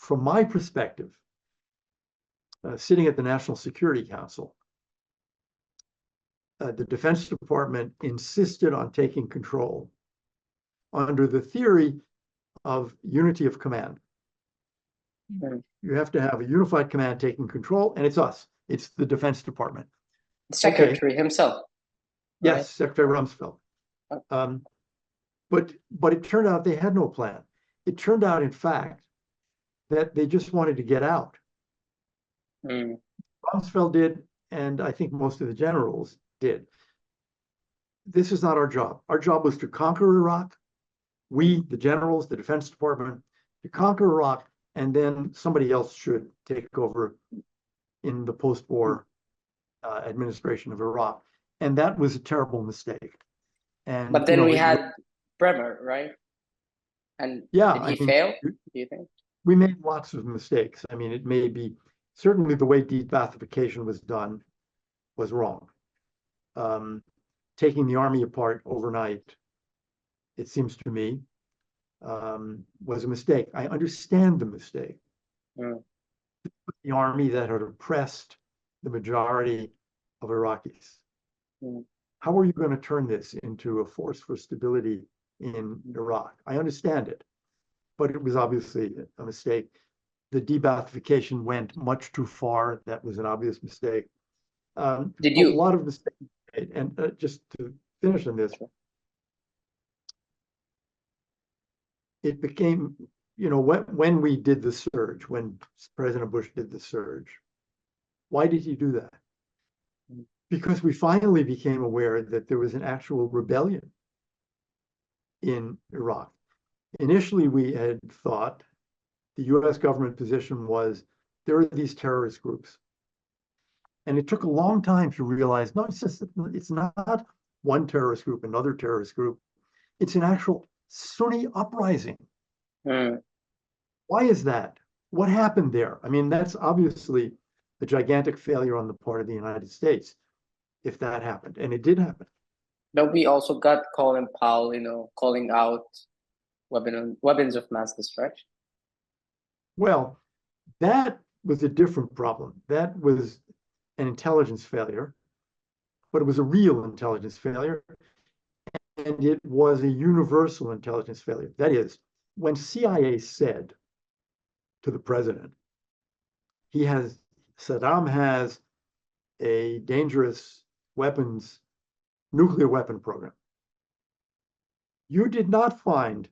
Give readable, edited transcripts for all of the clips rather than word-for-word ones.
from my perspective, sitting at the National Security Council, the Defense Department insisted on taking control under the theory of unity of command. You have to have a unified command taking control, and it's us. It's the Defense Department. The Secretary himself. Yes, right? Secretary Rumsfeld. But it turned out they had no plan. It turned out, in fact, that they just wanted to get out. Rumsfeld did, and I think most of the generals did. This is not our job. Our job was to conquer Iraq. We, the generals, the Defense Department, to conquer Iraq, and then somebody else should take over in the post-war administration of Iraq. And that was a terrible mistake. And but then we had Bremer, right? And yeah, did he fail, do you think? We made lots of mistakes. I mean, it may be, certainly the way de-Baathification was done was wrong. Taking the army apart overnight, it seems to me, was a mistake. I understand the mistake. The army that had oppressed the majority of Iraqis. How are you going to turn this into a force for stability in Iraq? I understand it, but it was obviously a mistake. The de-Baathification went much too far. That was an obvious mistake. Did you? A lot of mistakes made. And just to finish on this, it became, when we did the surge, when President Bush did the surge, why did he do that? Because we finally became aware that there was an actual rebellion in Iraq. Initially, we had thought the US government position was there are these terrorist groups. And it took a long time to realize, no, it's not one terrorist group, another terrorist group. It's an actual Sunni uprising. Why is that? What happened there? I mean, that's obviously a gigantic failure on the part of the United States, if that happened. And it did happen. But we also got Colin Powell, calling out weapons of mass destruction. Well, that was a different problem. That was an intelligence failure, but it was a real intelligence failure. And it was a universal intelligence failure. That is, when CIA said to the president, Saddam has a dangerous nuclear weapon program. You did not find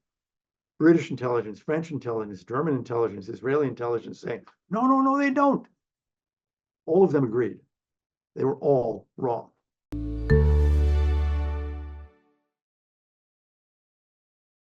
British intelligence, French intelligence, German intelligence, Israeli intelligence saying, no, they don't. All of them agreed. They were all wrong.